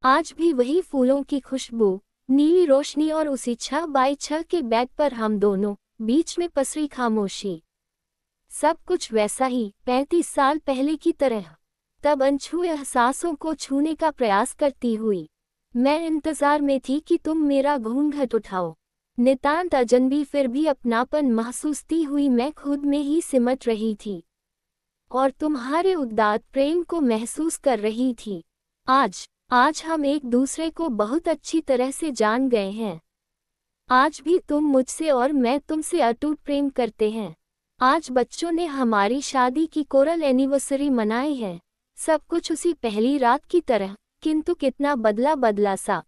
आज भी वही फूलों की खुशबू, नीली रोशनी और उसी 6x6 के बैग पर हम दोनों, बीच में पसरी खामोशी। सब कुछ वैसा ही 35 साल पहले की तरह। तब अनछुए एहसासों को छूने का प्रयास करती हुई मैं इंतजार में थी कि तुम मेरा घूंघट उठाओ। नितांत अजनबी फिर भी अपनापन महसूसती हुई मैं खुद में ही सिमट रही थी और तुम्हारे उदात्त प्रेम को महसूस कर रही थी। आज आज हम एक दूसरे को बहुत अच्छी तरह से जान गए हैं। आज भी तुम मुझसे और मैं तुमसे अटूट प्रेम करते हैं। आज बच्चों ने हमारी शादी की कोरल एनिवर्सरी मनाई है। सब कुछ उसी पहली रात की तरह, किंतु कितना बदला बदला सा।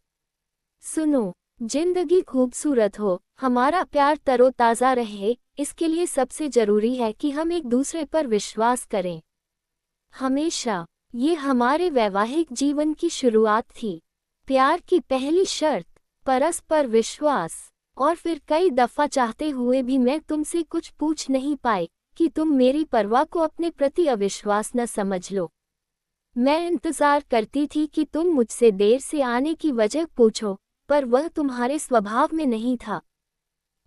सुनो, जिंदगी खूबसूरत हो, हमारा प्यार तरोताज़ा रहे, इसके लिए सबसे जरूरी है कि हम एक दूसरे पर विश्वास करें। हमेशा। ये हमारे वैवाहिक जीवन की शुरुआत थी। प्यार की पहली शर्त, परस्पर विश्वास। और फिर कई दफा चाहते हुए भी मैं तुमसे कुछ पूछ नहीं पाई कि तुम मेरी परवाह को अपने प्रति अविश्वास न समझ लो। मैं इंतजार करती थी कि तुम मुझसे देर से आने की वजह पूछो, पर वह तुम्हारे स्वभाव में नहीं था।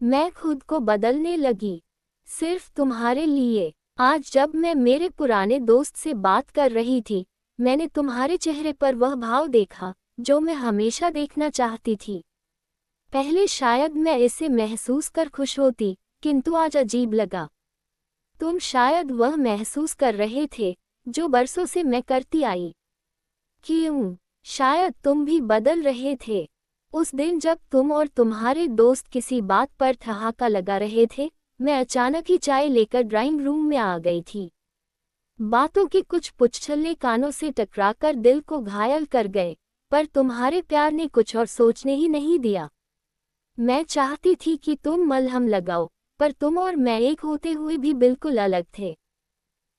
मैं खुद को बदलने लगी, सिर्फ तुम्हारे लिए। आज जब मैं मेरे पुराने दोस्त से बात कर रही थी, मैंने तुम्हारे चेहरे पर वह भाव देखा जो मैं हमेशा देखना चाहती थी। पहले शायद मैं इसे महसूस कर खुश होती, किंतु आज अजीब लगा। तुम शायद वह महसूस कर रहे थे जो बरसों से मैं करती आई। क्यों? शायद तुम भी बदल रहे थे। उस दिन जब तुम और तुम्हारे दोस्त किसी बात पर ठहाका लगा रहे थे, मैं अचानक ही चाय लेकर ड्राइंग रूम में आ गई थी। बातों के कुछ पुछल्ले कानों से टकराकर दिल को घायल कर गए, पर तुम्हारे प्यार ने कुछ और सोचने ही नहीं दिया। मैं चाहती थी कि तुम मलहम लगाओ, पर तुम और मैं एक होते हुए भी बिल्कुल अलग थे।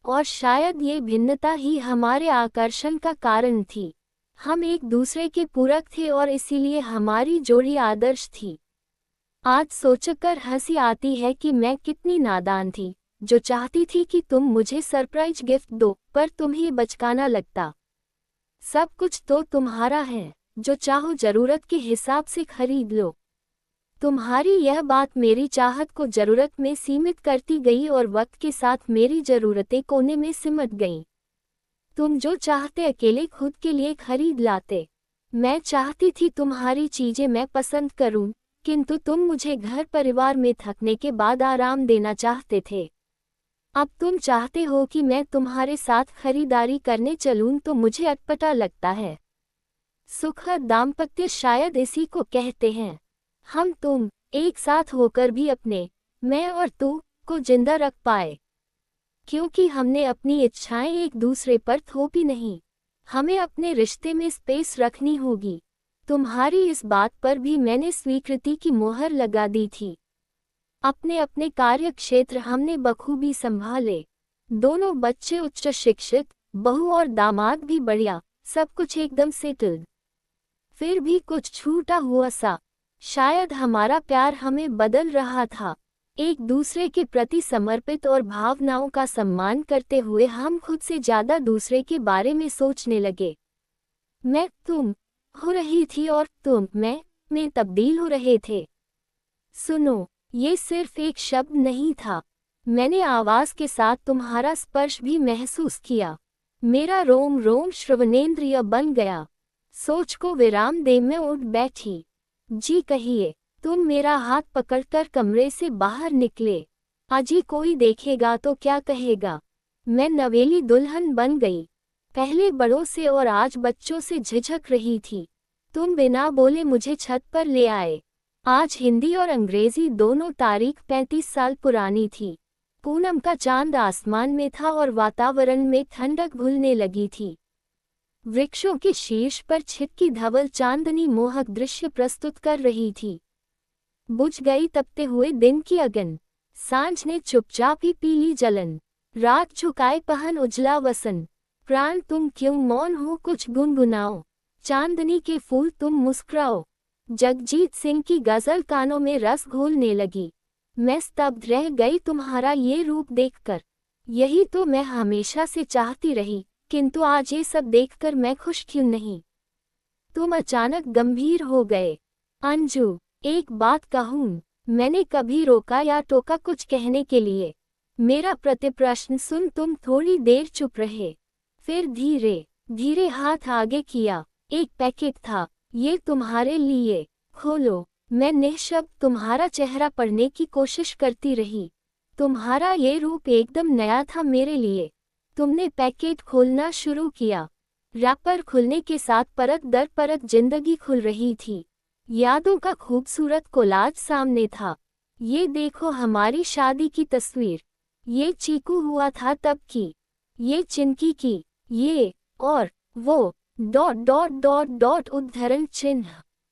और शायद ये भिन्नता ही हमारे आकर्षण का कारण थी। हम एक दूसरे के पूरक थे और इसीलिए हमारी जोड़ी आदर्श थी। आज सोचकर हंसी आती है कि मैं कितनी नादान थी, जो चाहती थी कि तुम मुझे सरप्राइज गिफ्ट दो, पर तुम्हें बचकाना लगता। सब कुछ तो तुम्हारा है, जो चाहो जरूरत के हिसाब से खरीद लो। तुम्हारी यह बात मेरी चाहत को जरूरत में सीमित करती गई और वक्त के साथ मेरी जरूरतें कोने में सिमट गईं। तुम जो चाहते अकेले खुद के लिए खरीद लाते। मैं चाहती थी तुम्हारी चीजें मैं पसंद करूं, किंतु तुम मुझे घर परिवार में थकने के बाद आराम देना चाहते थे। अब तुम चाहते हो कि मैं तुम्हारे साथ खरीदारी करने चलूं तो मुझे अटपटा लगता है। सुखद दाम्पत्य शायद इसी को कहते हैं। हम तुम एक साथ होकर भी अपने मैं और तू को जिंदा रख पाए, क्योंकि हमने अपनी इच्छाएं एक दूसरे पर थोपी नहीं। हमें अपने रिश्ते में स्पेस रखनी होगी। तुम्हारी इस बात पर भी मैंने स्वीकृति की मोहर लगा दी थी। अपने अपने कार्य क्षेत्र हमने बखूबी संभाले। दोनों बच्चे उच्च शिक्षित, बहू और दामाद भी बढ़िया, सब कुछ एकदम सेटल्ड। फिर भी कुछ छूटा हुआ सा। शायद हमारा प्यार हमें बदल रहा था। एक दूसरे के प्रति समर्पित और भावनाओं का सम्मान करते हुए हम खुद से ज्यादा दूसरे के बारे में सोचने लगे। मैं तुम हो रही थी और तुम मैं में तब्दील हो रहे थे। सुनो, ये सिर्फ एक शब्द नहीं था। मैंने आवाज के साथ तुम्हारा स्पर्श भी महसूस किया। मेरा रोम रोम श्रवणेंद्रिय बन गया। सोच को विराम दे मैं उठ बैठी। जी कहिए। तुम मेरा हाथ पकड़कर कमरे से बाहर निकले। अजी कोई देखेगा तो क्या कहेगा। मैं नवेली दुल्हन बन गई। पहले बड़ों से और आज बच्चों से झिझक रही थी। तुम बिना बोले मुझे छत पर ले आए। आज हिंदी और अंग्रेजी दोनों तारीख 35 साल पुरानी थी। पूनम का चांद आसमान में था और वातावरण में ठंडक घुलने लगी थी। वृक्षों के शीर्ष पर छिटकी धवल चांदनी मोहक दृश्य प्रस्तुत कर रही थी। बुझ गई तपते हुए दिन की अगन। सांझ ने चुपचाप ही पीली जलन। रात झुकाए पहन उजला वसन। प्राण तुम क्यों मौन हो, कुछ गुनगुनाओ। चांदनी के फूल तुम मुस्कुराओ। जगजीत सिंह की गजल कानों में रस घोलने लगी। मैं स्तब्ध रह गई तुम्हारा ये रूप देखकर। यही तो मैं हमेशा से चाहती रही, किंतु आज ये सब देखकर मैं खुश क्यों नहीं। तुम अचानक गंभीर हो गए। अंजू, एक बात कहूँ? मैंने कभी रोका या टोका कुछ कहने के लिए? मेरा प्रतिप्रश्न सुन तुम थोड़ी देर चुप रहे। फिर धीरे धीरे हाथ आगे किया। एक पैकेट था। ये तुम्हारे लिए। खोलो। मैं निःशब्द तुम्हारा चेहरा पढ़ने की कोशिश करती रही। तुम्हारा ये रूप एकदम नया था मेरे लिए। तुमने पैकेट खोलना शुरू किया। रैपर खुलने के साथ परत दर परत जिंदगी खुल रही थी। यादों का खूबसूरत कोलाज सामने था। ये देखो हमारी शादी की तस्वीर। ये चीकू हुआ था तब की। ये चिंकी की। ये और वो डॉट डॉट डॉट डॉट उद्धरण चिन्ह।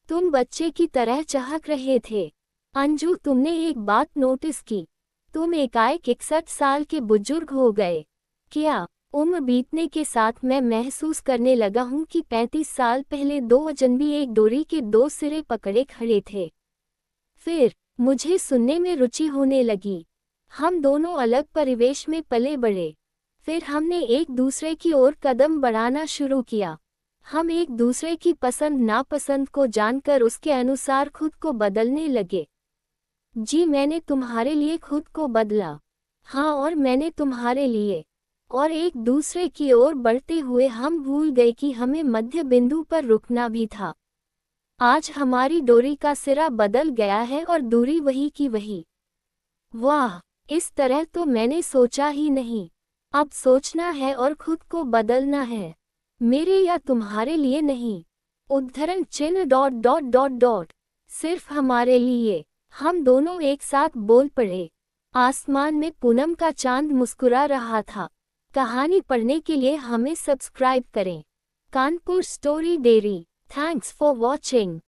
तुम बच्चे की तरह चहक रहे थे। अंजू, तुमने एक बात नोटिस की? तुम एकाएक 61 साल के बुजुर्ग हो गए। क्या? उम्र बीतने के साथ मैं महसूस करने लगा हूँ कि 35 साल पहले दो अजनबी एक डोरी के दो सिरे पकड़े खड़े थे। फिर मुझे सुनने में रुचि होने लगी। हम दोनों अलग परिवेश में पले बढ़े। फिर हमने एक दूसरे की ओर कदम बढ़ाना शुरू किया। हम एक दूसरे की पसंद नापसंद को जानकर उसके अनुसार खुद को बदलने लगे। जी, मैंने तुम्हारे लिए खुद को बदला। हाँ, और मैंने तुम्हारे लिए। और एक दूसरे की ओर बढ़ते हुए हम भूल गए कि हमें मध्य बिंदु पर रुकना भी था। आज हमारी डोरी का सिरा बदल गया है और दूरी वही की वही। वाह, इस तरह तो मैंने सोचा ही नहीं। अब सोचना है और खुद को बदलना है। मेरे या तुम्हारे लिए नहीं। उद्धरण चिन्ह डॉट डॉट डॉट डॉट। सिर्फ हमारे लिए। हम दोनों एक साथ बोल पड़े। आसमान में पूनम का चांद मुस्कुरा रहा था। कहानी पढ़ने के लिए हमें सब्सक्राइब करें। Kanpur story dairy. Thanks for watching.